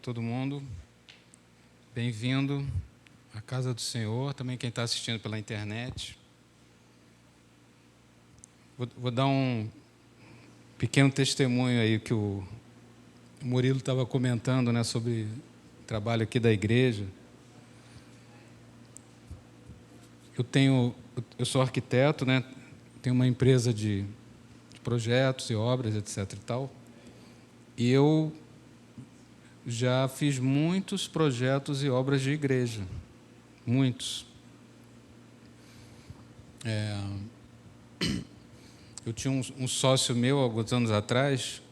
todo mundo. Bem-vindo à casa do Senhor, também quem está assistindo pela internet. Vou dar um pequeno testemunho aí que o Murilo estava comentando, né, sobre o trabalho aqui da igreja. Eu sou arquiteto, né, tenho uma empresa de projetos e obras, etc. e tal. E eu já fiz muitos projetos e obras de igreja, muitos. Eu tinha um sócio meu, alguns anos atrás,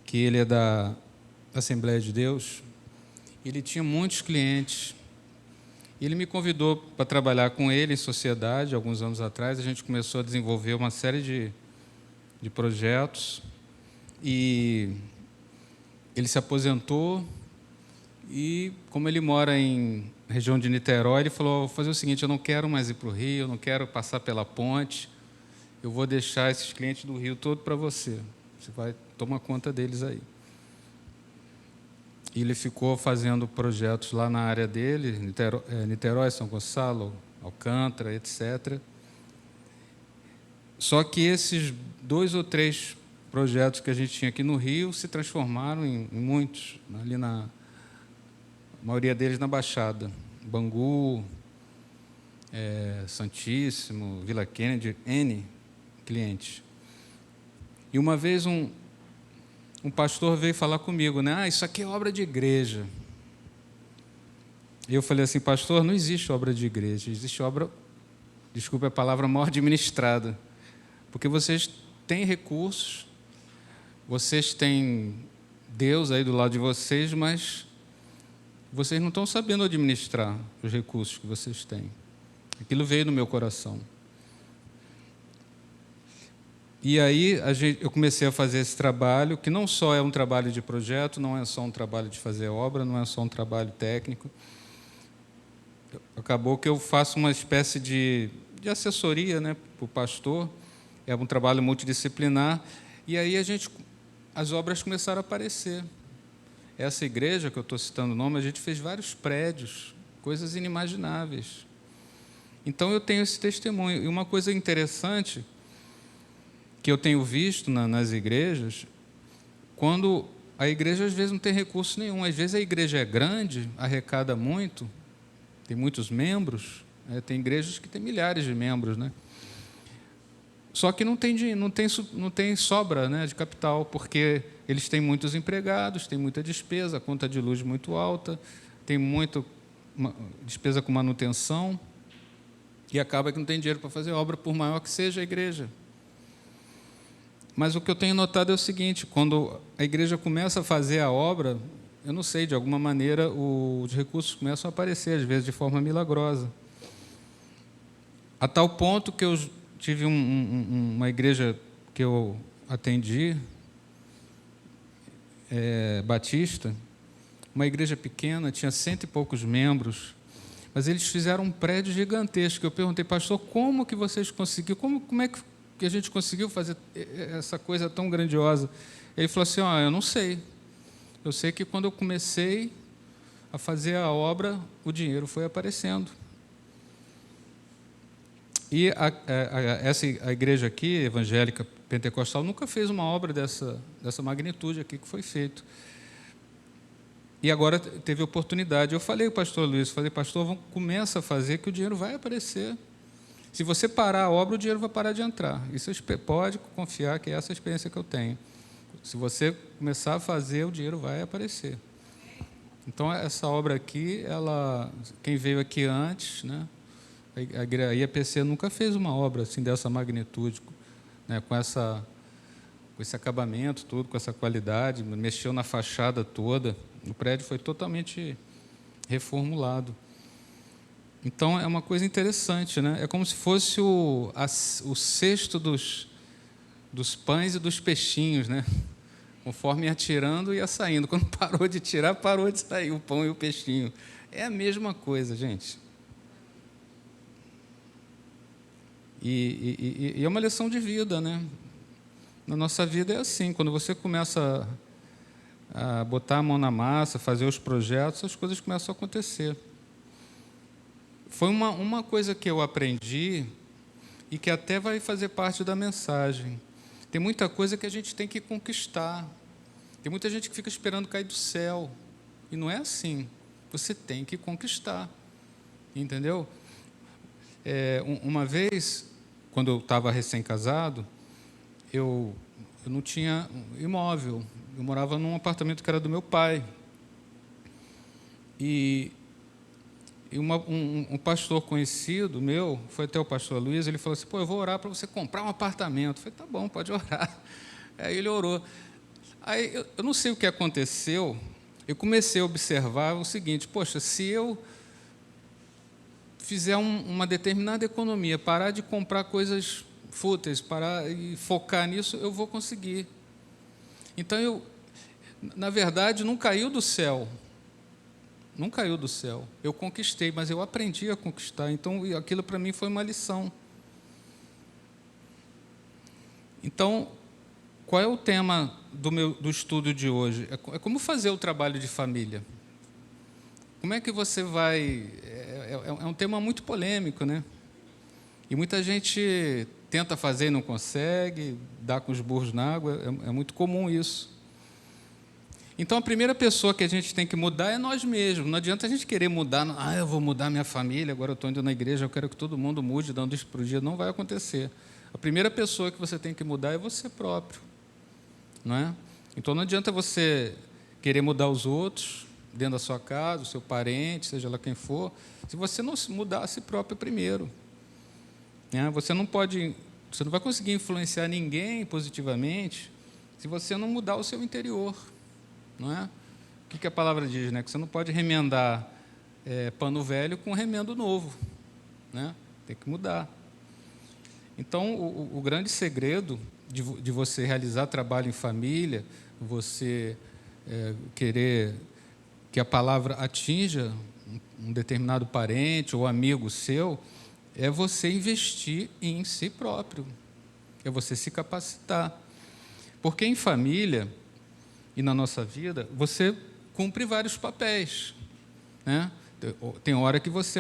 que ele é da Assembleia de Deus, e ele tinha muitos clientes. Ele me convidou para trabalhar com ele em sociedade, alguns anos atrás. A gente começou a desenvolver uma série de projetos, e ele se aposentou, e como ele mora em região de Niterói, ele falou: vou fazer o seguinte, eu não quero mais ir para o Rio, eu não quero passar pela ponte, eu vou deixar esses clientes do Rio todo para você. Você vai tomar conta deles aí. E ele ficou fazendo projetos lá na área dele, Niterói, São Gonçalo, Alcântara, etc. Só que esses 2 ou 3 projetos que a gente tinha aqui no Rio se transformaram em muitos, ali a maioria deles na Baixada. Bangu, Santíssimo, Vila Kennedy, N clientes. E uma vez um pastor veio falar comigo, né? Isso aqui é obra de igreja. E eu falei assim: pastor, não existe obra de igreja, existe obra, desculpe a palavra, mal administrada. Porque vocês têm recursos, vocês têm Deus aí do lado de vocês, mas vocês não estão sabendo administrar os recursos que vocês têm. Aquilo veio no meu coração. E aí eu comecei a fazer esse trabalho, que não só é um trabalho de projeto, não é só um trabalho de fazer obra, não é só um trabalho técnico. Acabou que eu faço uma espécie de assessoria, né, para o pastor. É um trabalho multidisciplinar. E aí as obras começaram a aparecer. Essa igreja, que eu estou citando o nome, a gente fez vários prédios, coisas inimagináveis. Então, eu tenho esse testemunho. E uma coisa interessante que eu tenho visto nas igrejas, quando a igreja, às vezes, não tem recurso nenhum. Às vezes, a igreja é grande, arrecada muito, tem muitos membros, tem igrejas que têm milhares de membros, né? Só que não tem sobra, né, de capital, porque eles têm muitos empregados, têm muita despesa, a conta de luz muito alta, tem muita despesa com manutenção, e acaba que não tem dinheiro para fazer obra, por maior que seja a igreja. Mas o que eu tenho notado é o seguinte: quando a igreja começa a fazer a obra, eu não sei, de alguma maneira, os recursos começam a aparecer, às vezes de forma milagrosa. A tal ponto que eu tive uma igreja que eu atendi, batista, uma igreja pequena, tinha 100 e poucos membros, mas eles fizeram um prédio gigantesco. Eu perguntei: pastor, como que vocês conseguiram, como é que a gente conseguiu fazer essa coisa tão grandiosa? Ele falou assim: eu não sei. Eu sei que quando eu comecei a fazer a obra, o dinheiro foi aparecendo. E a igreja aqui, evangélica pentecostal, nunca fez uma obra dessa magnitude aqui que foi feito. E agora teve oportunidade. Eu falei ao pastor Luiz, pastor, começa a fazer que o dinheiro vai aparecer. Se você parar a obra, o dinheiro vai parar de entrar. Isso pode confiar que é essa a experiência que eu tenho. Se você começar a fazer, o dinheiro vai aparecer. Então, essa obra aqui, quem veio aqui antes, né, a IAPC nunca fez uma obra assim dessa magnitude, né, com esse acabamento todo, com essa qualidade, mexeu na fachada toda. O prédio foi totalmente reformulado. Então, é uma coisa interessante, né? É como se fosse o cesto dos pães e dos peixinhos, né? Conforme ia tirando, ia saindo. Quando parou de tirar, parou de sair o pão e o peixinho. É a mesma coisa, gente. E é uma lição de vida, né? Na nossa vida é assim, quando você começa a botar a mão na massa, fazer os projetos, as coisas começam a acontecer. Foi uma coisa que eu aprendi e que até vai fazer parte da mensagem. Tem muita coisa que a gente tem que conquistar. Tem muita gente que fica esperando cair do céu. E não é assim. Você tem que conquistar. Entendeu? Uma vez, quando eu estava recém-casado, eu não tinha imóvel. Eu morava num apartamento que era do meu pai. E um pastor conhecido meu, foi até o pastor Luiz, ele falou assim, eu vou orar para você comprar um apartamento. Eu falei, tá bom, pode orar. Aí ele orou. Aí eu não sei o que aconteceu, eu comecei a observar o seguinte, poxa, se eu fizer uma determinada economia, parar de comprar coisas fúteis, parar e focar nisso, eu vou conseguir. Então, na verdade, não caiu do céu. Não caiu do céu. Eu conquistei, mas eu aprendi a conquistar. Então, aquilo para mim foi uma lição. Então, qual é o tema do estudo de hoje? É como fazer o trabalho de família. Como é que você vai... É um tema muito polêmico, né? E muita gente tenta fazer e não consegue, dá com os burros na água, é muito comum isso. Então, a primeira pessoa que a gente tem que mudar é nós mesmos. Não adianta a gente querer mudar, eu vou mudar minha família, agora eu estou indo na igreja, eu quero que todo mundo mude, dando isso para o dia. Não vai acontecer. A primeira pessoa que você tem que mudar é você próprio. Não é? Então, não adianta você querer mudar os outros, dentro da sua casa, o seu parente, seja lá quem for, se você não mudar a si próprio primeiro. Você não vai conseguir influenciar ninguém positivamente se você não mudar o seu interior. Não é? O que a palavra diz? Né? Que você não pode remendar pano velho com remendo novo. Né? Tem que mudar. Então, o grande segredo de você realizar trabalho em família, você querer que a palavra atinja um determinado parente ou amigo seu, é você investir em si próprio, é você se capacitar. Porque em família e na nossa vida, você cumpre vários papéis. Né? Tem hora que você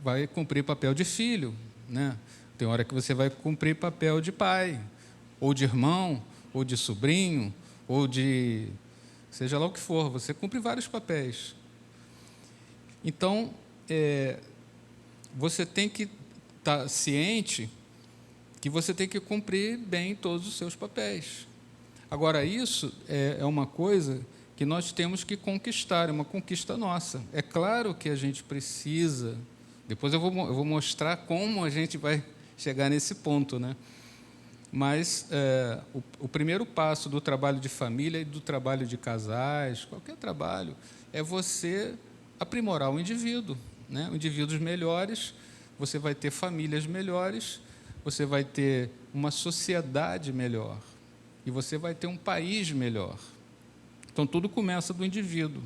vai cumprir papel de filho, né? Tem hora que você vai cumprir papel de pai, ou de irmão, ou de sobrinho, ou de... seja lá o que for, você cumpre vários papéis. Então, você tem que estar ciente que você tem que cumprir bem todos os seus papéis. Agora, isso é uma coisa que nós temos que conquistar, é uma conquista nossa. É claro que a gente precisa... Depois eu vou mostrar como a gente vai chegar nesse ponto, né? Mas o primeiro passo do trabalho de família e do trabalho de casais, qualquer trabalho, é você aprimorar o indivíduo, né? Indivíduos melhores, você vai ter famílias melhores, você vai ter uma sociedade melhor e você vai ter um país melhor. Então, tudo começa do indivíduo.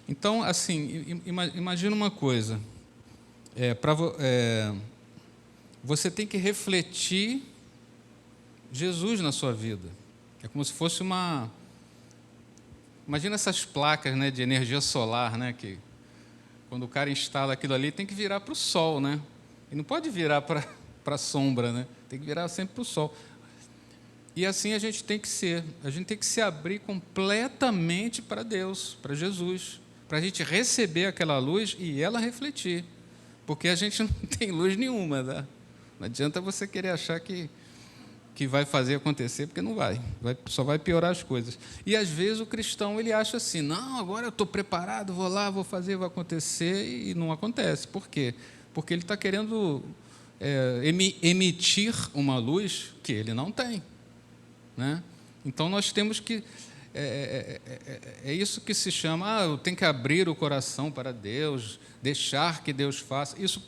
Então, assim, imagina uma coisa. Você tem que refletir Jesus na sua vida. É como se fosse uma... Imagina essas placas, né, de energia solar, né, que quando o cara instala aquilo ali, tem que virar para o sol, né? E não pode virar para a sombra, né? Tem que virar sempre para o sol. E assim a gente tem que ser. A gente tem que se abrir completamente para Deus, para Jesus, para a gente receber aquela luz e ela refletir. Porque a gente não tem luz nenhuma, né? Não adianta você querer achar que vai fazer acontecer, porque não vai. Só vai piorar as coisas. E, às vezes, o cristão ele acha assim, não, agora eu estou preparado, vou lá, vou fazer, vai acontecer, e não acontece. Por quê? Porque ele está querendo emitir uma luz que ele não tem. Né? Então, nós temos que... É isso que se chama, eu tenho que abrir o coração para Deus, deixar que Deus faça. Isso,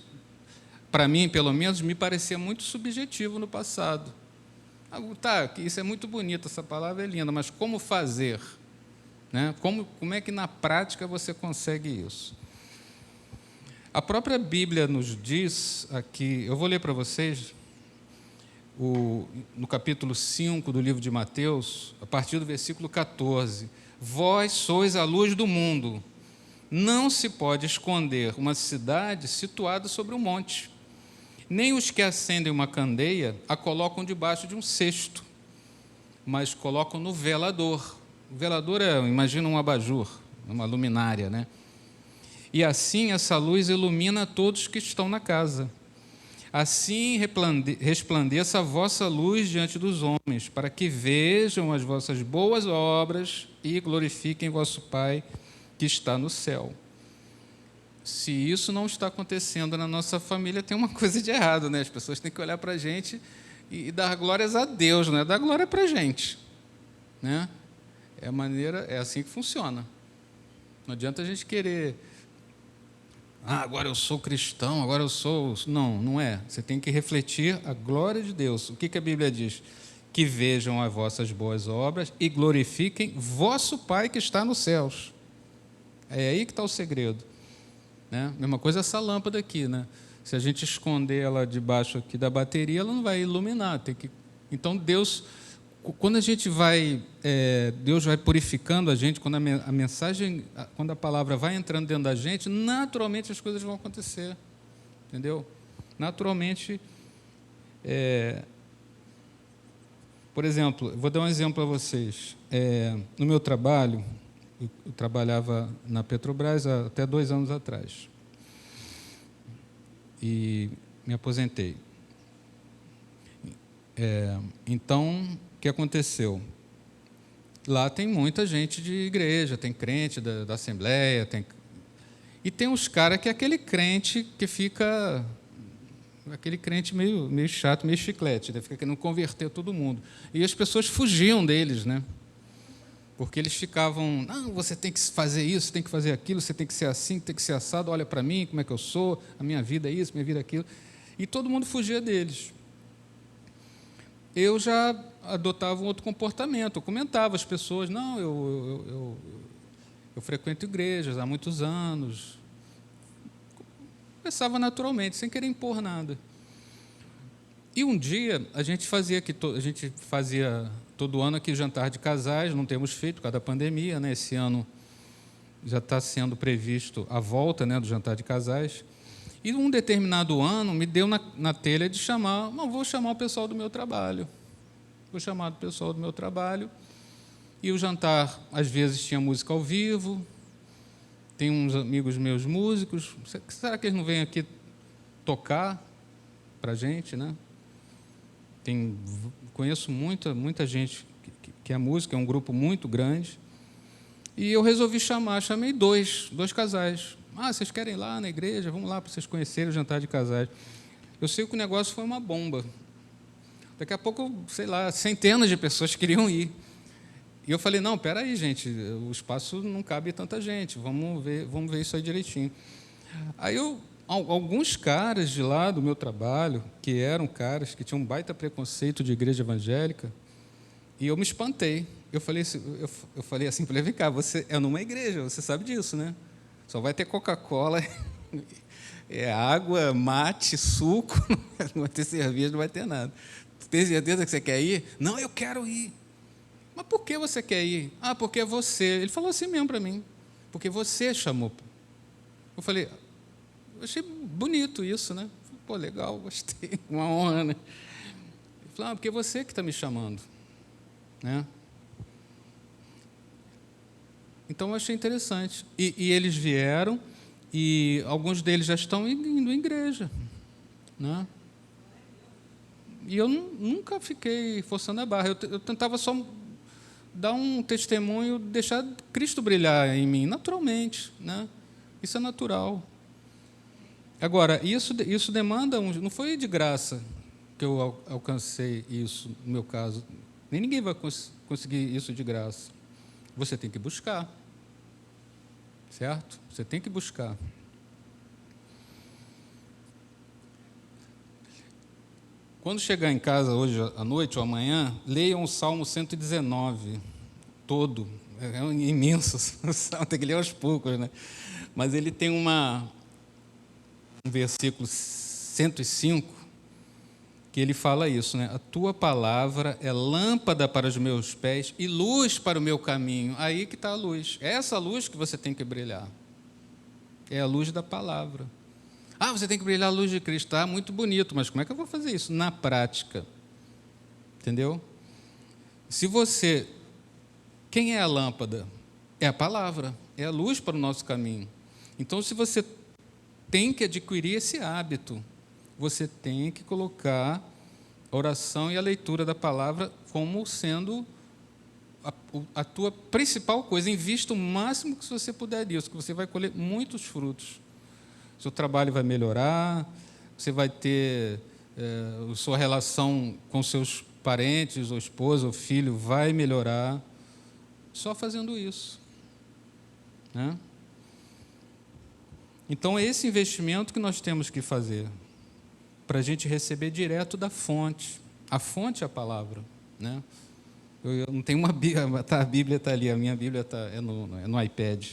para mim, pelo menos, me parecia muito subjetivo no passado. Isso é muito bonito, essa palavra é linda, mas como fazer? Né? Como é que, na prática, você consegue isso? A própria Bíblia nos diz aqui, eu vou ler para vocês, no capítulo 5 do livro de Mateus, a partir do versículo 14: vós sois a luz do mundo. Não se pode esconder uma cidade situada sobre um monte. Nem os que acendem uma candeia a colocam debaixo de um cesto, mas colocam no velador. O velador imagina um abajur, uma luminária, né? E assim essa luz ilumina todos que estão na casa. Assim resplandeça a vossa luz diante dos homens, para que vejam as vossas boas obras e glorifiquem vosso Pai que está no céu. Se isso não está acontecendo na nossa família, tem uma coisa de errado, né? As pessoas têm que olhar para a gente e dar glórias a Deus, não é dar glória para a gente, né? É assim que funciona. Não adianta a gente querer, agora eu sou cristão, agora eu sou... Não, não é. Você tem que refletir a glória de Deus. O que a Bíblia diz? Que vejam as vossas boas obras e glorifiquem vosso Pai que está nos céus. É aí que está o segredo, né? Mesma coisa essa lâmpada aqui, né? Se a gente esconder ela debaixo aqui da bateria, ela não vai iluminar. Então, Deus, quando a gente vai... Deus vai purificando a gente, quando a mensagem, quando a palavra vai entrando dentro da gente, naturalmente as coisas vão acontecer. Entendeu? Naturalmente... Por exemplo, vou dar um exemplo para vocês. No meu trabalho, eu trabalhava na Petrobras até 2 anos atrás. E me aposentei. Então, o que aconteceu? Lá tem muita gente de igreja, tem crente da Assembleia, e tem uns caras que é aquele crente que fica... Aquele crente meio chato, meio chiclete, né? Fica querendo converter todo mundo. E as pessoas fugiam deles, né? Porque eles ficavam, não, você tem que fazer isso, tem que fazer aquilo, você tem que ser assim, tem que ser assado, olha para mim, como é que eu sou, a minha vida é isso, minha vida é aquilo. E todo mundo fugia deles. Eu já adotava um outro comportamento, eu comentava às pessoas, não, eu frequento igrejas há muitos anos. Conversava naturalmente, sem querer impor nada. E um dia, a gente fazia todo ano aqui jantar de casais, não temos feito por causa da pandemia, né? Esse ano já está sendo previsto a volta, né, do jantar de casais. E um determinado ano me deu na telha de chamar, vou chamar o pessoal do meu trabalho. Vou chamar o pessoal do meu trabalho. E o jantar, às vezes, tinha música ao vivo, tem uns amigos meus músicos, será que eles não vêm aqui tocar para a gente, né? Conheço muita gente que é música, é um grupo muito grande, e eu resolvi chamei dois casais. Vocês querem ir lá na igreja? Vamos lá para vocês conhecerem o jantar de casais. Eu sei que o negócio foi uma bomba. Daqui a pouco, sei lá, centenas de pessoas queriam ir. E eu falei, não, espera aí, gente, o espaço não cabe tanta gente, vamos ver isso aí direitinho. Aí alguns caras de lá do meu trabalho, que eram caras que tinham um baita preconceito de igreja evangélica, e eu me espantei. Eu falei assim, vem cá, você é numa igreja, você sabe disso, né? Só vai ter Coca-Cola, água, mate, suco, não vai ter cerveja, não vai ter nada. Tem certeza que você quer ir? Não, eu quero ir. Mas por que você quer ir? Porque é você. Ele falou assim mesmo para mim. Porque você chamou. Eu falei, eu achei bonito isso, né? Pô, legal, gostei, uma honra, né? Ele falou, porque é você que está me chamando, né? Então, eu achei interessante. E eles vieram, e alguns deles já estão indo à igreja, né? E eu nunca fiquei forçando a barra. Eu tentava só dar um testemunho, deixar Cristo brilhar em mim, naturalmente, né? Isso é natural. Agora, isso demanda não foi de graça que eu alcancei isso, no meu caso. Nem ninguém vai conseguir isso de graça. Você tem que buscar, certo? Você tem que buscar. Quando chegar em casa hoje à noite ou amanhã, leiam o Salmo 119, todo. É um imenso salmo, tem que ler aos poucos, né? Mas ele tem um versículo 105, que ele fala isso, né? A tua palavra é lâmpada para os meus pés e luz para o meu caminho. Aí que está a luz. É essa luz que você tem que brilhar. É a luz da palavra. Ah, você tem que brilhar a luz de Cristo. Tá, muito bonito, mas como é que eu vou fazer isso? Na prática. Entendeu? Se você... Quem é a lâmpada? É a palavra. É a luz para o nosso caminho. Então, se você tem que adquirir esse hábito, você tem que colocar a oração e a leitura da palavra como sendo a tua principal coisa. Invista o máximo que você puder nisso, que você vai colher muitos frutos. Seu trabalho vai melhorar, você vai ter sua relação com seus parentes, ou esposa, ou filho, vai melhorar, só fazendo isso, né? Então, é esse investimento que nós temos que fazer, para a gente receber direto da fonte. A fonte é a palavra, né? Eu não tenho uma Bíblia, a Bíblia está ali, a minha Bíblia é no iPad.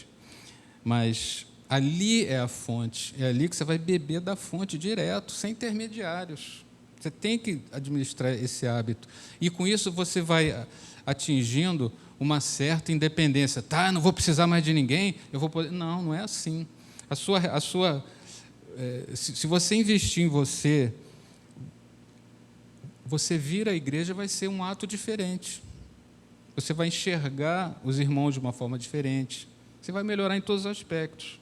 Mas ali é a fonte, é ali que você vai beber da fonte direto, sem intermediários. Você tem que administrar esse hábito. E com isso você vai atingindo uma certa independência. Tá, não vou precisar mais de ninguém, eu vou poder... Não, não é assim. Se você investir em você, você vir à igreja vai ser um ato diferente. Você vai enxergar os irmãos de uma forma diferente. Você vai melhorar em todos os aspectos.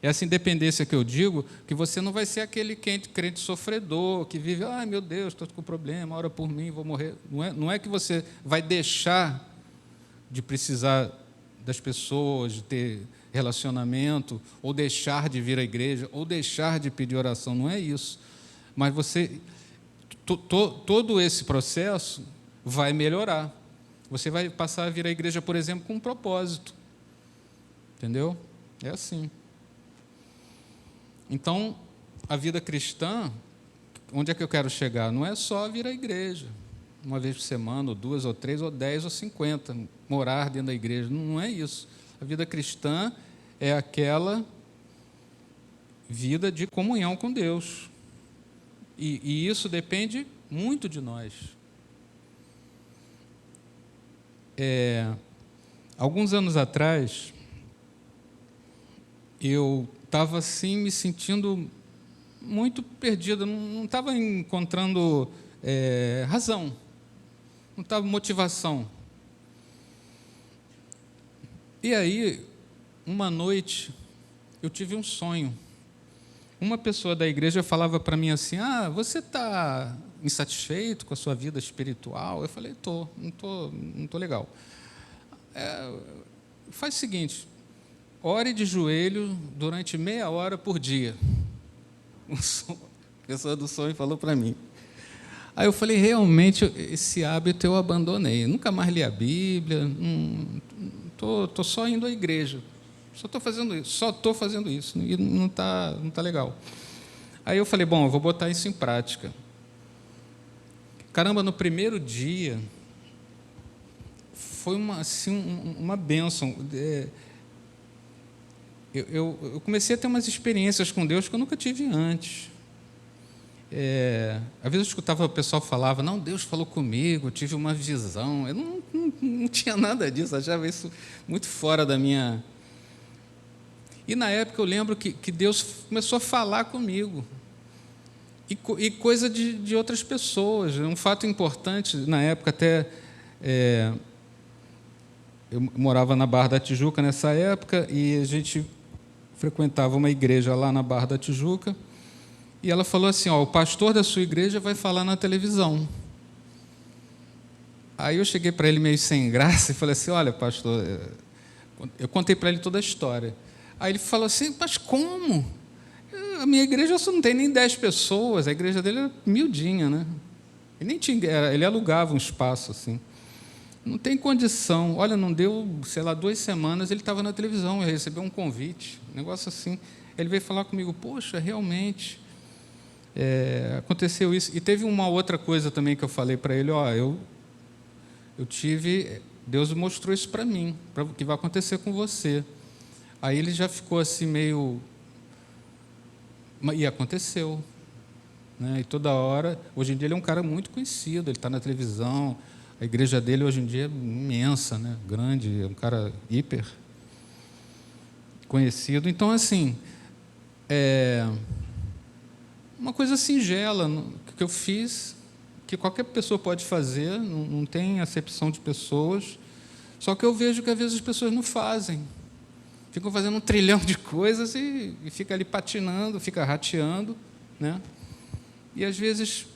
Essa independência que eu digo, que você não vai ser aquele crente sofredor, que vive, ai meu Deus, estou com problema, ora por mim, vou morrer. Não é que você vai deixar de precisar das pessoas, de ter relacionamento, ou deixar de vir à igreja, ou deixar de pedir oração, não é isso. Mas todo esse processo vai melhorar. Você vai passar a vir à igreja, por exemplo, com um propósito. Entendeu? É assim. Então, a vida cristã, onde é que eu quero chegar? Não é só vir à igreja, uma vez por semana, ou 2, ou 3, ou 10, ou 50, morar dentro da igreja. Não é isso. A vida cristã é aquela vida de comunhão com Deus. E isso depende muito de nós. Alguns anos atrás, eu estava assim, me sentindo muito perdido, não estava encontrando razão, não estava motivação. E aí, uma noite, eu tive um sonho. Uma pessoa da igreja falava para mim assim, você está insatisfeito com a sua vida espiritual? Eu falei, não tô legal. Faz o seguinte, ore de joelho durante meia hora por dia. A pessoa do sonho falou para mim. Aí eu falei, realmente, esse hábito eu abandonei. Nunca mais li a Bíblia, estou só indo à igreja. Só estou fazendo isso. E não tá legal. Aí eu falei, bom, eu vou botar isso em prática. Caramba, no primeiro dia, foi uma bênção. Eu comecei a ter umas experiências com Deus que eu nunca tive antes. Às vezes eu escutava o pessoal falava, não, Deus falou comigo, eu tive uma visão. Eu não tinha nada disso, achava isso muito fora da minha... E na época eu lembro que Deus começou a falar comigo. E coisa de outras pessoas. Um fato importante, na época até... eu morava na Barra da Tijuca nessa época e a gente frequentava uma igreja lá na Barra da Tijuca e ela falou assim, o pastor da sua igreja vai falar na televisão. Aí eu cheguei para ele meio sem graça e falei assim, olha, pastor, eu contei para ele toda a história. Aí ele falou assim, mas como? A minha igreja só não tem nem 10 pessoas, a igreja dele era miudinha, né? Ele alugava um espaço assim. Não tem condição. Olha, não deu, 2 semanas, ele estava na televisão, ele recebeu um convite, um negócio assim. Ele veio falar comigo, poxa, realmente, aconteceu isso. E teve uma outra coisa também que eu falei para ele, eu tive, Deus mostrou isso para mim, o que vai acontecer com você. Aí ele já ficou assim meio... E aconteceu. né? E toda hora, hoje em dia ele é um cara muito conhecido, ele está na televisão, a igreja dele hoje em dia é imensa, né? Grande, é um cara hiper conhecido. Então, assim, uma coisa singela que eu fiz, que qualquer pessoa pode fazer, não tem acepção de pessoas, só que eu vejo que às vezes as pessoas não fazem. Ficam fazendo um trilhão de coisas e fica ali patinando, fica rateando, né? E às vezes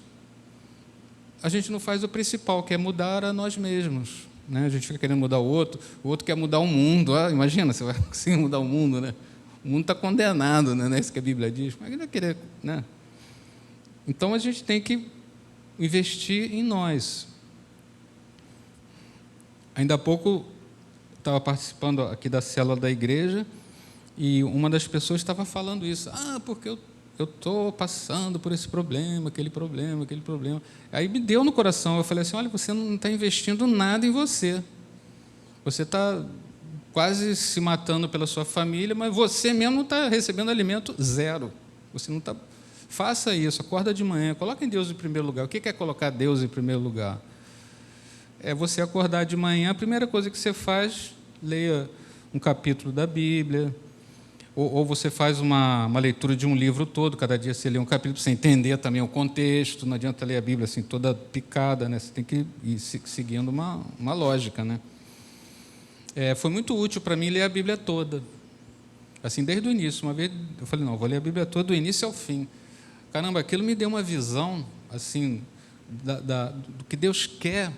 a gente não faz o principal, que é mudar a nós mesmos, né? A gente fica querendo mudar o outro quer mudar o mundo. Ah, imagina, você vai conseguir mudar o mundo, né? O mundo está condenado, né? Não é isso que a Bíblia diz. Mas ele vai querer, né? Então a gente tem que investir em nós. Ainda há pouco estava participando aqui da célula da igreja e uma das pessoas estava falando isso. Ah, porque eu estou passando por esse problema, aquele problema, aquele problema. Aí me deu no coração, eu falei assim, olha, você não está investindo nada em você. Você está quase se matando pela sua família, mas você mesmo não está recebendo alimento zero. Você não está... Faça isso, acorda de manhã, coloque Deus em primeiro lugar. O que é colocar Deus em primeiro lugar? É você acordar de manhã, a primeira coisa que você faz, leia um capítulo da Bíblia, ou você faz uma leitura de um livro todo, cada dia você lê um capítulo, para você entender também o contexto, não adianta ler a Bíblia assim, toda picada, né? Você tem que ir seguindo uma lógica, né? Foi muito útil para mim ler a Bíblia toda, assim, desde o início. Uma vez eu falei, não, vou ler a Bíblia toda, do início ao fim. Caramba, aquilo me deu uma visão, assim, do que Deus quer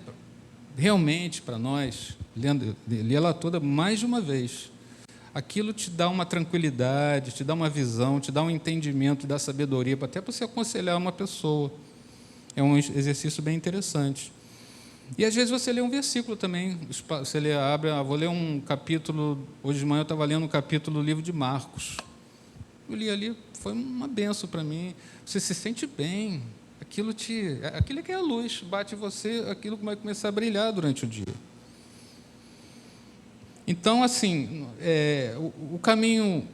realmente para nós, li ela toda mais de uma vez. Aquilo te dá uma tranquilidade, te dá uma visão, te dá um entendimento, te dá sabedoria, até para você aconselhar uma pessoa. É um exercício bem interessante. E às vezes você lê um versículo também, você vou ler um capítulo, hoje de manhã eu estava lendo um capítulo do livro de Marcos. Eu li ali, foi uma benção para mim. Você se sente bem, aquilo é que é a luz, bate em você, aquilo vai começar a brilhar durante o dia. Então, assim, o caminho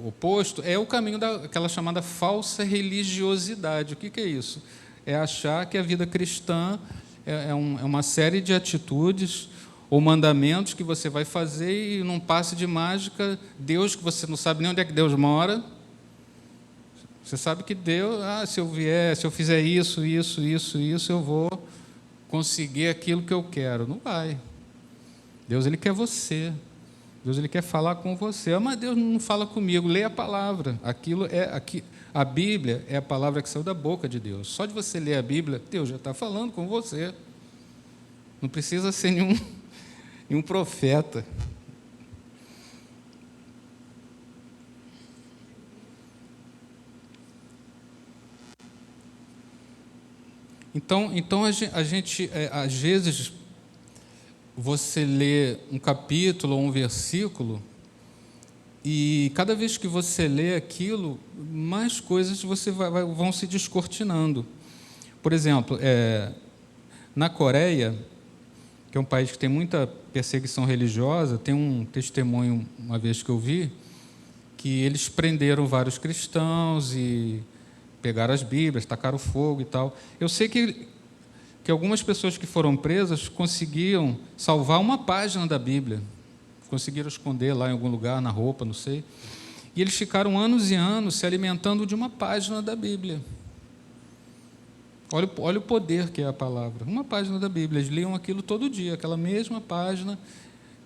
oposto é o caminho daquela chamada falsa religiosidade. O que é isso? É achar que a vida cristã é uma série de atitudes ou mandamentos que você vai fazer e num passe de mágica, Deus, que você não sabe nem onde é que Deus mora, você sabe que Deus, se eu fizer isso, eu vou conseguir aquilo que eu quero. Não vai. Deus, Ele quer você. Deus, Ele quer falar com você. Mas Deus não fala comigo. Leia a palavra. A Bíblia é a palavra que saiu da boca de Deus. Só de você ler a Bíblia, Deus já está falando com você. Não precisa ser nenhum profeta. Então a gente às vezes, você lê um capítulo ou um versículo e cada vez que você lê aquilo, mais coisas vão se descortinando. Por exemplo, na Coreia, que é um país que tem muita perseguição religiosa, tem um testemunho, uma vez que eu vi, que eles prenderam vários cristãos e pegaram as Bíblias, tacaram fogo e tal. Eu sei que algumas pessoas que foram presas conseguiam salvar uma página da Bíblia, conseguiram esconder lá em algum lugar, na roupa, não sei. E eles ficaram anos e anos se alimentando de uma página da Bíblia. Olha o poder que é a palavra. Uma página da Bíblia, eles liam aquilo todo dia, aquela mesma página,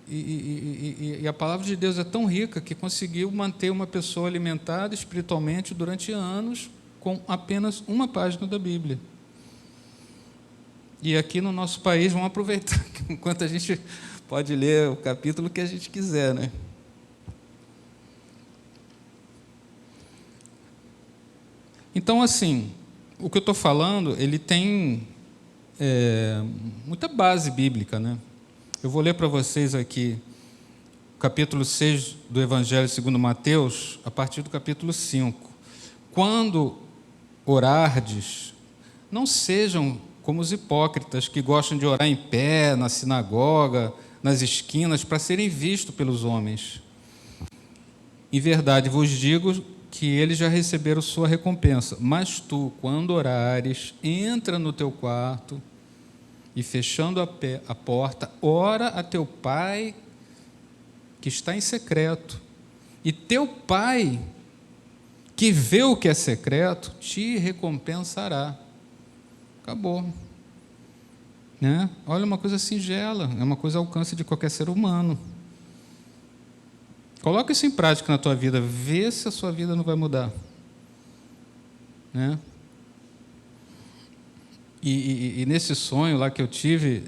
e a palavra de Deus é tão rica que conseguiu manter uma pessoa alimentada espiritualmente durante anos com apenas uma página da Bíblia. E aqui no nosso país, vamos aproveitar enquanto a gente pode ler o capítulo que a gente quiser, né? Então, assim, o que eu estou falando, ele tem muita base bíblica, né? Eu vou ler para vocês aqui o capítulo 6 do Evangelho segundo Mateus, a partir do capítulo 5. Quando orardes, não sejam como os hipócritas que gostam de orar em pé, na sinagoga, nas esquinas, para serem vistos pelos homens. Em verdade vos digo que eles já receberam sua recompensa. Mas tu, quando orares, entra no teu quarto e, fechando a porta, ora a teu pai que está em secreto. E teu pai, que vê o que é secreto, te recompensará. Acabou. Né? Olha, uma coisa singela, é uma coisa ao alcance de qualquer ser humano. Coloca isso em prática na tua vida, vê se a sua vida não vai mudar. Né? E nesse sonho lá que eu tive,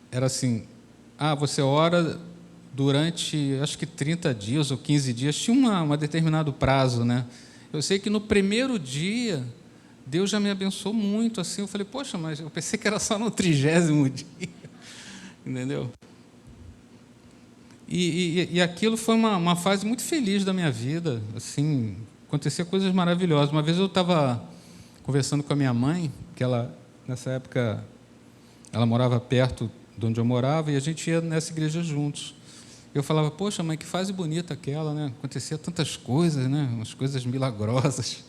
era assim, você ora durante, acho que 30 dias ou 15 dias, tinha um determinado prazo, né? Eu sei que no primeiro dia, Deus já me abençoou muito, assim, eu falei, poxa, mas eu pensei que era só no 30º dia, entendeu? E aquilo foi uma fase muito feliz da minha vida, assim, acontecia coisas maravilhosas. Uma vez eu estava conversando com a minha mãe, que ela, nessa época, ela morava perto de onde eu morava, e a gente ia nessa igreja juntos. Eu falava, poxa, mãe, que fase bonita aquela, né? Acontecia tantas coisas, né? Umas coisas milagrosas.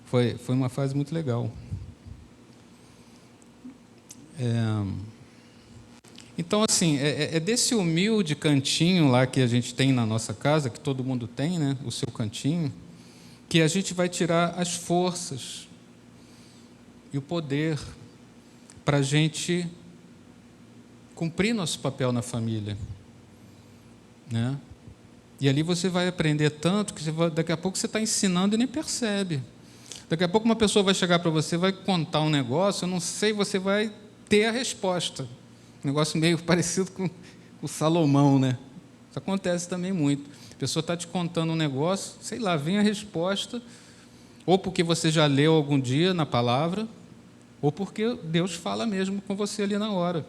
Foi uma fase muito legal. Então, assim, é desse humilde cantinho lá que a gente tem na nossa casa, que todo mundo tem, né? O seu cantinho, que a gente vai tirar as forças e o poder para a gente cumprir nosso papel na família. Né? E ali você vai aprender tanto que daqui a pouco você está ensinando e nem percebe. Daqui a pouco uma pessoa vai chegar para você, vai contar um negócio, eu não sei, você vai ter a resposta. Um negócio meio parecido com o Salomão, né? Isso acontece também muito. A pessoa está te contando um negócio, sei lá, vem a resposta, ou porque você já leu algum dia na palavra, ou porque Deus fala mesmo com você ali na hora.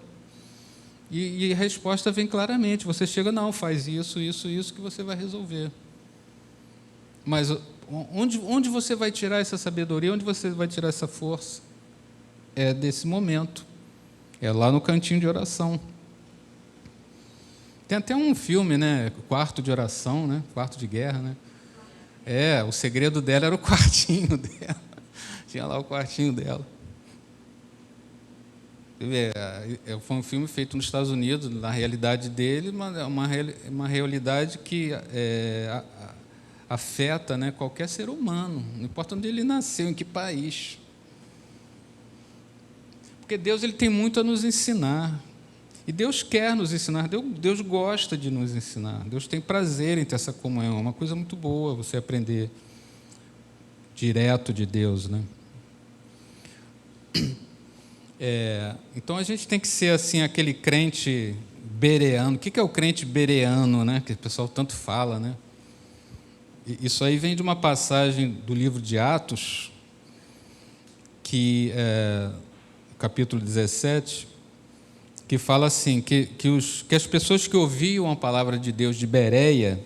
E a resposta vem claramente. Você chega, não, faz isso, isso, isso, que você vai resolver. Mas onde você vai tirar essa sabedoria, onde você vai tirar essa força? É desse momento. É lá no cantinho de oração. Tem até um filme, né? Quarto de oração, né? Quarto de guerra, né? O segredo dela era o quartinho dela. Tinha lá o quartinho dela. Foi um filme feito nos Estados Unidos, na realidade dele, uma realidade que afeta, né, qualquer ser humano, não importa onde ele nasceu, em que país. Porque Deus ele tem muito a nos ensinar. E Deus quer nos ensinar, Deus gosta de nos ensinar, Deus tem prazer em ter essa comunhão, é uma coisa muito boa você aprender direto de Deus, né? Então a gente tem que ser assim aquele crente bereano. O que é o crente bereano, né? Que o pessoal tanto fala, né? Isso aí vem de uma passagem do livro de Atos, que capítulo 17, que fala assim que as pessoas que ouviam a palavra de Deus de Bereia,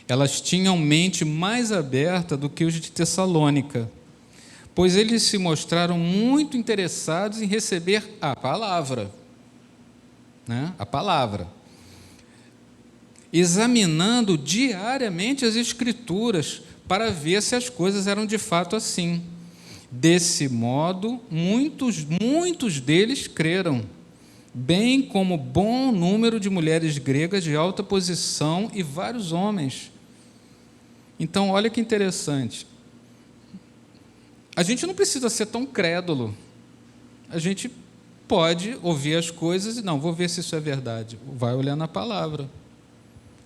elas tinham mente mais aberta do que os de Tessalônica, pois eles se mostraram muito interessados em receber a palavra, né? A palavra, examinando diariamente as Escrituras para ver se as coisas eram de fato assim. Desse modo, muitos deles creram, bem como bom número de mulheres gregas de alta posição e vários homens. Então, olha que interessante. A gente não precisa ser tão crédulo. A gente pode ouvir as coisas e, não, vou ver se isso é verdade. Vai olhar na palavra.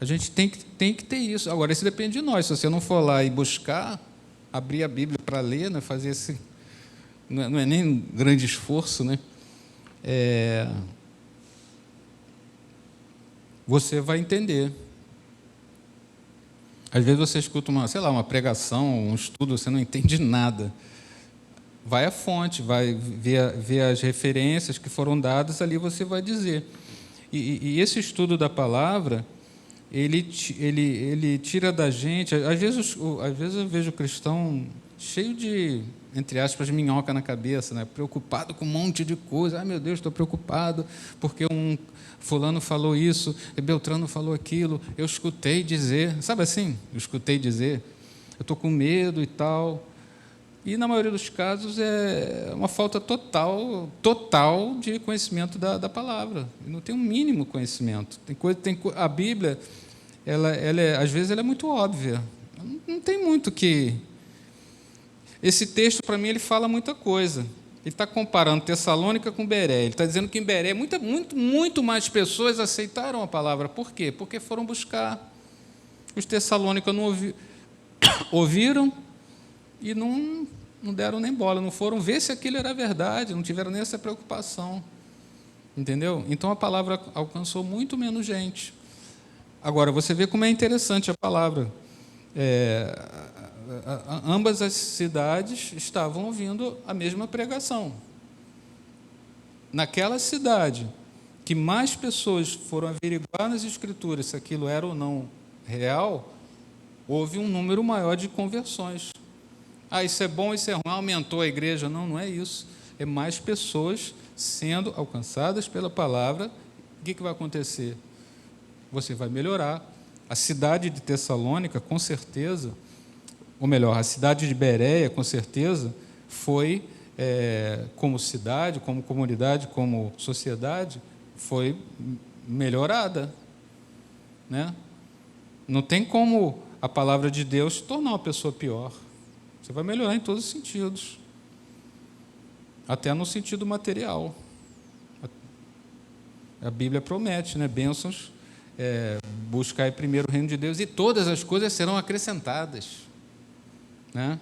A gente tem que ter isso. Agora, isso depende de nós. Se você não for lá e buscar, abrir a Bíblia para ler, né, fazer esse... Não é nem um grande esforço, né? Você vai entender. Às vezes você escuta uma pregação, um estudo, você não entende nada. Vai à fonte, vai ver as referências que foram dadas, ali você vai dizer. E esse estudo da palavra, ele tira da gente... Às vezes eu vejo o cristão cheio de, entre aspas, minhoca na cabeça, né? Preocupado com um monte de coisa. Ai, meu Deus, estou preocupado porque um fulano falou isso, e Beltrano falou aquilo, eu escutei dizer. Sabe assim? Eu escutei dizer. Eu estou com medo e tal. E, na maioria dos casos, é uma falta total de conhecimento da palavra. Não tem um mínimo conhecimento. A Bíblia, às vezes, ela é muito óbvia. Não tem muito que... Esse texto, para mim, ele fala muita coisa. Ele está comparando Tessalônica com Bereia. Ele está dizendo que em Bereia, muito mais pessoas aceitaram a palavra. Por quê? Porque foram buscar. Os Tessalônicas não ouviram e não deram nem bola, não foram ver se aquilo era verdade, não tiveram nem essa preocupação. Entendeu? Então, a palavra alcançou muito menos gente. Agora, você vê como é interessante a palavra. Ambas as cidades estavam ouvindo a mesma pregação. Naquela cidade, que mais pessoas foram averiguar nas Escrituras se aquilo era ou não real, houve um número maior de conversões. Isso é bom, isso é ruim, aumentou a igreja. Não, não é isso. É mais pessoas sendo alcançadas pela palavra. O que vai acontecer? Você vai melhorar. A cidade de Tessalônica, com certeza, ou melhor, a cidade de Bereia, com certeza, foi, como cidade, como comunidade, como sociedade, foi melhorada. Né? Não tem como a palavra de Deus tornar uma pessoa pior. Você vai melhorar em todos os sentidos, até no sentido material. A Bíblia promete, né? Bênçãos, buscar primeiro o reino de Deus e todas as coisas serão acrescentadas. Né?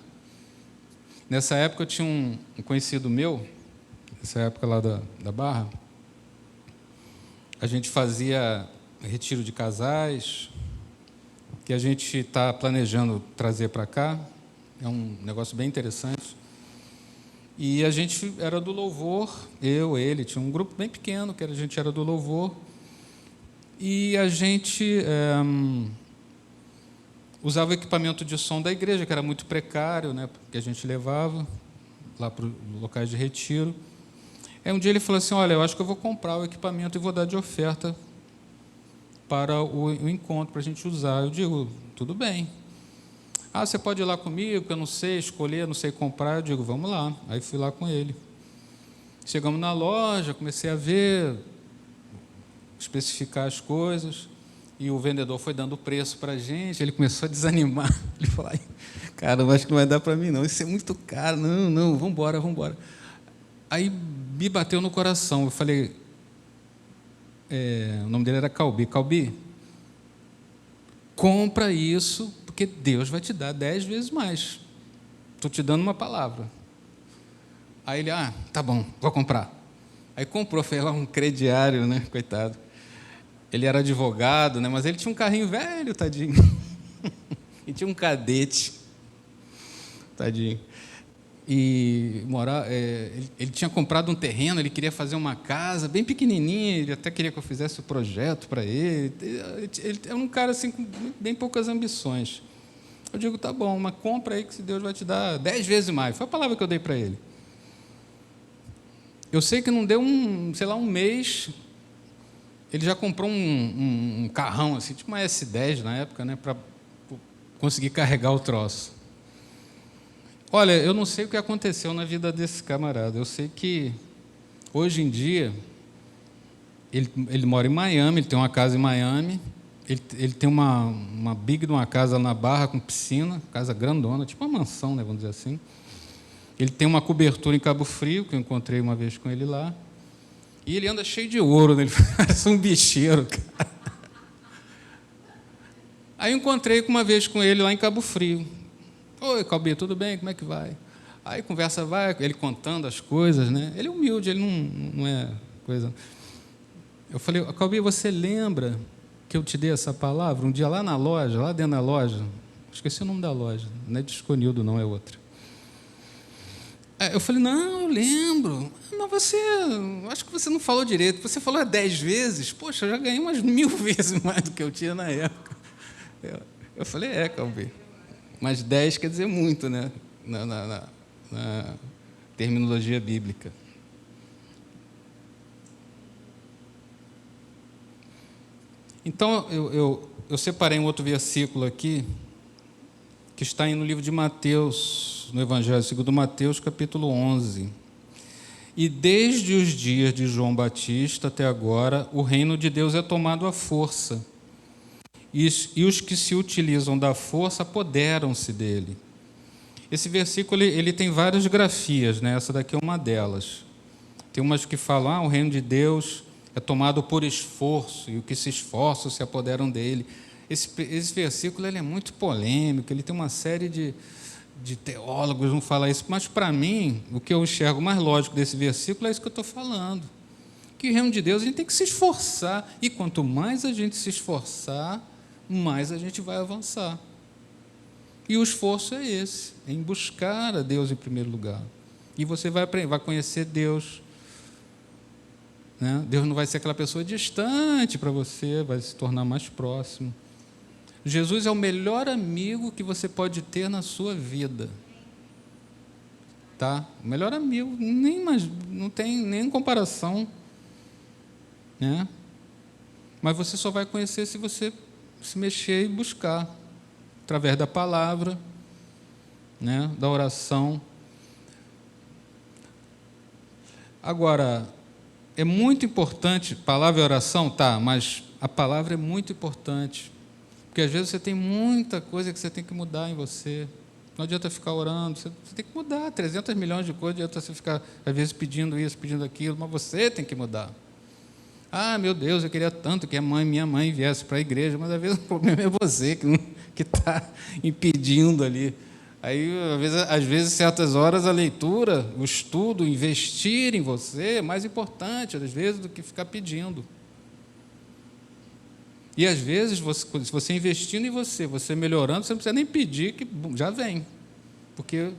Nessa época eu tinha um conhecido meu, nessa época lá da Barra, a gente fazia retiro de casais, que a gente está planejando trazer para cá. É um negócio bem interessante. E a gente era do louvor, ele, tinha um grupo bem pequeno, que a gente era do louvor, e a gente usava o equipamento de som da igreja, que era muito precário, né, que a gente levava lá para os locais de retiro. Aí um dia ele falou assim, olha, eu acho que eu vou comprar o equipamento e vou dar de oferta para o encontro, para a gente usar. Eu digo, tudo bem. Você pode ir lá comigo, que eu não sei escolher, não sei comprar. Eu digo, vamos lá. Aí fui lá com ele. Chegamos na loja, comecei a ver, especificar as coisas, e o vendedor foi dando preço para a gente. Ele começou a desanimar. Ele falou, cara, eu acho que não vai dar para mim, não. Isso é muito caro. Não, vamos embora. Aí me bateu no coração. Eu falei, o nome dele era Calbi. Calbi, compra isso, porque Deus vai te dar 10 vezes mais. Estou te dando uma palavra. Aí ele, tá bom, vou comprar. Aí comprou, fez lá um crediário, né, coitado. Ele era advogado, né, mas ele tinha um carrinho velho, tadinho. E tinha um cadete, tadinho. E ele tinha comprado um terreno, ele queria fazer uma casa bem pequenininha, ele até queria que eu fizesse o projeto para ele. Ele é um cara assim, com bem poucas ambições. Eu digo, tá bom, mas compra aí que Deus vai te dar 10 vezes mais. Foi a palavra que eu dei para ele. Eu sei que não deu um mês, ele já comprou um carrão, assim, tipo uma S10 na época, né, para conseguir carregar o troço. Olha, eu não sei o que aconteceu na vida desse camarada. Eu sei que, hoje em dia, ele mora em Miami, ele tem uma casa em Miami, ele tem uma big de uma casa na Barra com piscina, casa grandona, tipo uma mansão, né, vamos dizer assim. Ele tem uma cobertura em Cabo Frio, que eu encontrei uma vez com ele lá, e ele anda cheio de ouro, né? Ele parece um bicheiro, cara. Aí eu encontrei uma vez com ele lá em Cabo Frio. Oi, Calbi, tudo bem? Como é que vai? Aí conversa vai, ele contando as coisas, né? Ele é humilde, ele não é coisa... Eu falei, Calbi, você lembra que eu te dei essa palavra um dia lá na loja, lá dentro da loja? Esqueci o nome da loja, não é Disconildo, não, é outra. Eu falei, não, eu lembro. Mas você, acho que você não falou direito. Você falou 10 vezes. Poxa, eu já ganhei umas 1000 vezes mais do que eu tinha na época. Eu falei, Calbi. Mas 10 quer dizer muito, né? na terminologia bíblica. Então, eu separei um outro versículo aqui, que está no livro de Mateus, no Evangelho segundo Mateus, capítulo 11. E desde os dias de João Batista até agora, o reino de Deus é tomado à força, e os que se utilizam da força apoderam-se dele. Esse versículo ele tem várias grafias, né? Essa daqui é uma delas. Tem umas que falam, o reino de Deus é tomado por esforço, e os que se esforçam se apoderam dele. Esse versículo ele é muito polêmico, ele tem uma série de teólogos vão falar isso, mas para mim, o que eu enxergo mais lógico desse versículo é isso que eu estou falando. Que o reino de Deus a gente tem que se esforçar, e quanto mais a gente se esforçar, mais a gente vai avançar. E o esforço é esse, em buscar a Deus em primeiro lugar. E você vai conhecer Deus. Né? Deus não vai ser aquela pessoa distante para você, vai se tornar mais próximo. Jesus é o melhor amigo que você pode ter na sua vida. Tá? O melhor amigo, não tem nem comparação. Né? Mas você só vai conhecer se você se mexer e buscar, através da palavra, né? Da oração. Agora, é muito importante, palavra e oração, tá, mas a palavra é muito importante. Porque às vezes você tem muita coisa que você tem que mudar em você. Não adianta ficar orando, você tem que mudar. 300 milhões de coisas, não adianta você ficar, às vezes, pedindo isso, pedindo aquilo, mas você tem que mudar. Ah, meu Deus, eu queria tanto que minha mãe viesse para a igreja, mas às vezes o problema é você que está impedindo ali. Aí, às vezes, certas horas, a leitura, o estudo, investir em você é mais importante, às vezes, do que ficar pedindo. E, às vezes, se você investindo em você melhorando, você não precisa nem pedir, que já vem. Porque,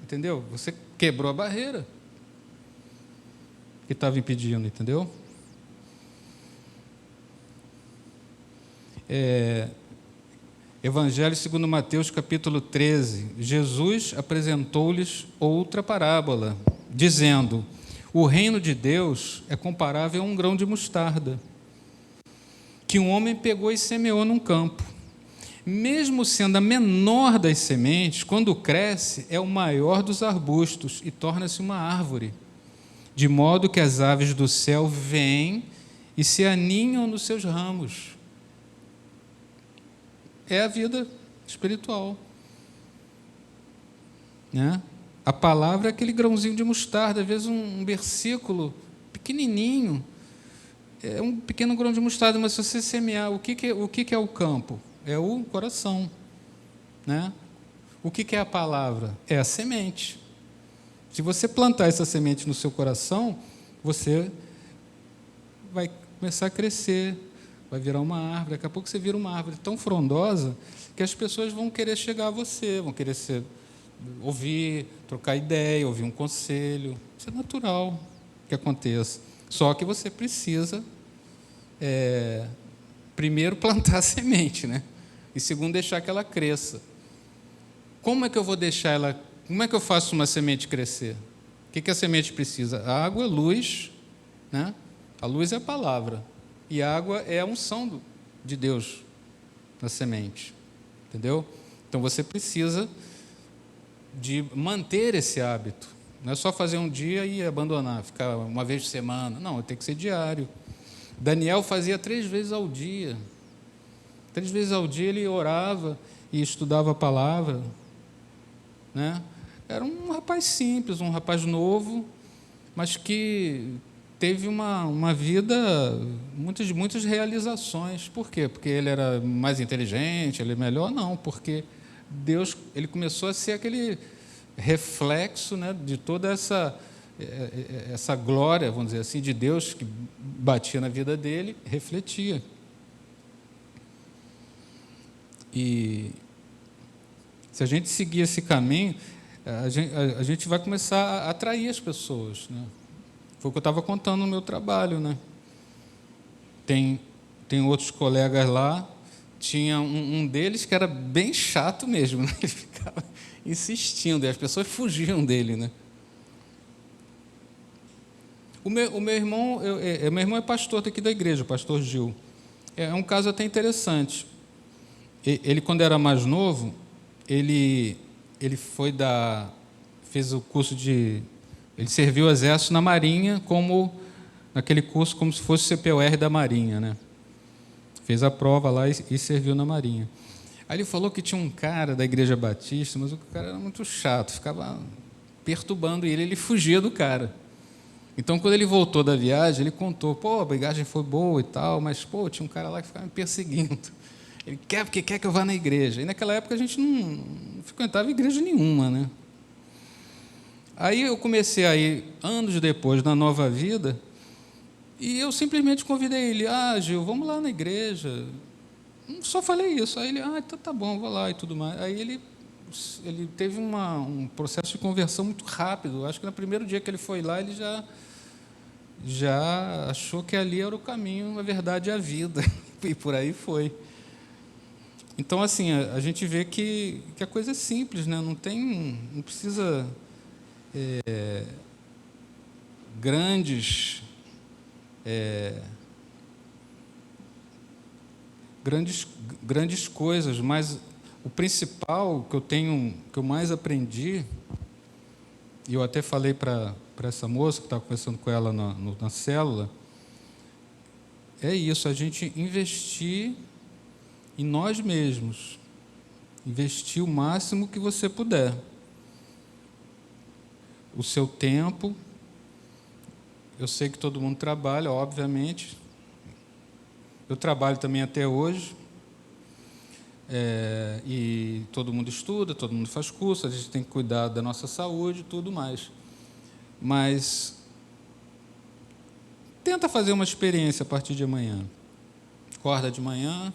entendeu? Você quebrou a barreira que estava impedindo, entendeu? Evangelho segundo Mateus, capítulo 13. Jesus apresentou-lhes outra parábola, dizendo: o reino de Deus é comparável a um grão de mostarda, que um homem pegou e semeou num campo. Mesmo sendo a menor das sementes, quando cresce, é o maior dos arbustos e torna-se uma árvore, de modo que as aves do céu vêm e se aninham nos seus ramos. É a vida espiritual. Né? A palavra é aquele grãozinho de mostarda, às vezes um versículo pequenininho, é um pequeno grão de mostarda, mas se você semear, o que é o campo? É o coração. Né? O que é a palavra? É a semente. Se você plantar essa semente no seu coração, você vai começar a crescer, vai virar uma árvore. Daqui a pouco você vira uma árvore tão frondosa que as pessoas vão querer chegar a você, vão querer ouvir, trocar ideia, ouvir um conselho. Isso é natural que aconteça. Só que você precisa, primeiro, plantar a semente, né? E segundo, deixar que ela cresça. Como é que eu vou deixar ela? Como é que eu faço uma semente crescer? O que a semente precisa? Água, luz, né? A luz é a palavra. E a água é a unção de Deus na semente. Entendeu? Então você precisa de manter esse hábito. Não é só fazer um dia e abandonar, ficar uma vez por semana. Não, tem que ser diário. Daniel fazia 3 vezes ao dia. 3 vezes ao dia ele orava e estudava a palavra. Né? Era um rapaz simples, um rapaz novo, mas que teve uma vida, muitas realizações. Por quê? Porque ele era mais inteligente, ele é melhor? Não, porque Deus, ele começou a ser aquele reflexo, né, de toda essa glória, vamos dizer assim, de Deus que batia na vida dele, refletia. E se a gente seguir esse caminho, a gente vai começar a atrair as pessoas, né? Foi o que eu estava contando no meu trabalho, né? Tem outros colegas lá, tinha um deles que era bem chato mesmo, né? Ele ficava insistindo, e as pessoas fugiam dele, né? O meu irmão, meu irmão é pastor daqui da igreja, o pastor Gil. É um caso até interessante. Ele, quando era mais novo, ele fez o curso de... Ele serviu o exército na Marinha, naquele curso como se fosse o CPUR da Marinha, né? Fez a prova lá e serviu na Marinha. Aí ele falou que tinha um cara da Igreja Batista, mas o cara era muito chato, ficava perturbando ele fugia do cara. Então, quando ele voltou da viagem, ele contou, pô, a viagem foi boa e tal, mas, pô, tinha um cara lá que ficava me perseguindo. Ele quer porque quer que eu vá na igreja. E naquela época a gente não frequentava igreja nenhuma, né? Aí eu comecei a ir, anos depois, na Nova Vida, e eu simplesmente convidei ele, Gil, vamos lá na igreja. Só falei isso. Aí ele, então tá bom, vou lá e tudo mais. Aí ele teve um processo de conversão muito rápido. Acho que no primeiro dia que ele foi lá, ele já achou que ali era o caminho, a verdade e a vida. E por aí foi. Então, assim, a gente vê que a coisa é simples, né? Não precisa grandes coisas, mas o principal que eu mais aprendi, e eu até falei para essa moça que estava conversando com ela na célula, é isso, a gente investir em nós mesmos, investir o máximo que você puder. O seu tempo, eu sei que todo mundo trabalha, obviamente, eu trabalho também até hoje, e todo mundo estuda, todo mundo faz curso, a gente tem que cuidar da nossa saúde e tudo mais. Mas tenta fazer uma experiência a partir de amanhã. Acorda de manhã,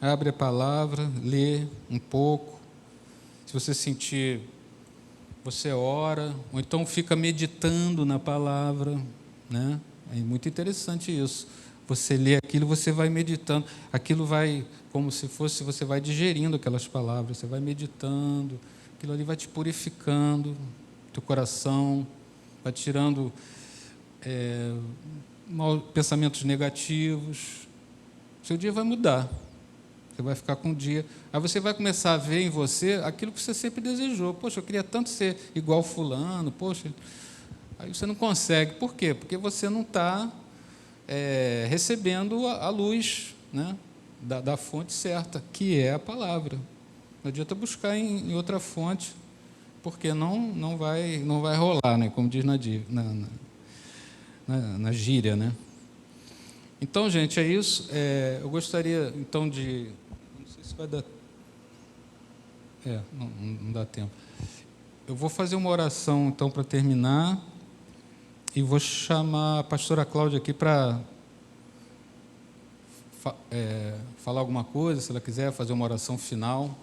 abre a palavra, lê um pouco. Se você sentir, você ora, ou então fica meditando na palavra, né? É muito interessante isso. Você lê aquilo, você vai meditando, aquilo vai, como se fosse, você vai digerindo aquelas palavras, você vai meditando, aquilo ali vai te purificando, teu coração, vai tirando pensamentos negativos. Seu dia vai mudar, você vai ficar com um dia, aí você vai começar a ver em você aquilo que você sempre desejou. Poxa, eu queria tanto ser igual fulano, poxa, aí você não consegue. Por quê? Porque você não está recebendo a luz, né, da fonte certa, que é a palavra. Não adianta buscar em outra fonte, porque não vai rolar, né, como diz na gíria, né? Então, gente, é isso. Eu gostaria, então, de... Não sei se vai dar... não dá tempo. Eu vou fazer uma oração, então, para terminar, e vou chamar a pastora Cláudia aqui para falar alguma coisa, se ela quiser fazer uma oração final.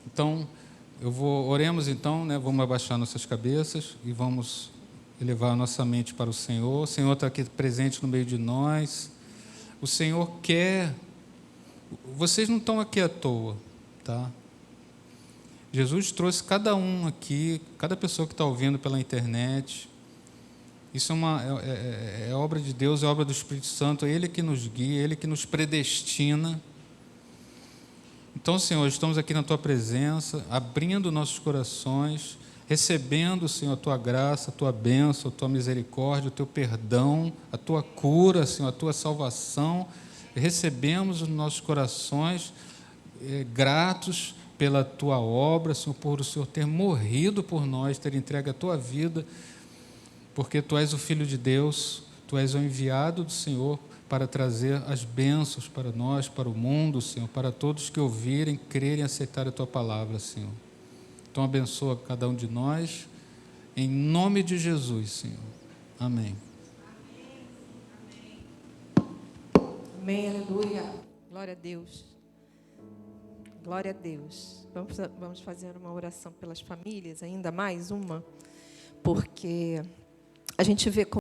Então, oremos então, né? Vamos abaixar nossas cabeças e vamos elevar a nossa mente para o Senhor. O Senhor está aqui presente no meio de nós. O Senhor quer... Vocês não estão aqui à toa, tá? Jesus trouxe cada um aqui, cada pessoa que está ouvindo pela internet. Isso é obra de Deus, é obra do Espírito Santo, é Ele que nos guia, é Ele que nos predestina. Então, Senhor, estamos aqui na Tua presença, abrindo nossos corações, recebendo, Senhor, a Tua graça, a Tua bênção, a Tua misericórdia, o Teu perdão, a Tua cura, Senhor, a Tua salvação. Recebemos os nossos corações gratos pela Tua obra, Senhor, por o Senhor ter morrido por nós, ter entregue a Tua vida, porque Tu és o Filho de Deus, Tu és o enviado do Senhor para trazer as bênçãos para nós, para o mundo, Senhor, para todos que ouvirem, crerem e aceitarem a Tua palavra, Senhor. Então, abençoa cada um de nós, em nome de Jesus, Senhor. Amém. Amém, aleluia. Glória a Deus. Glória a Deus. Vamos fazer uma oração pelas famílias, ainda mais uma, porque a gente vê como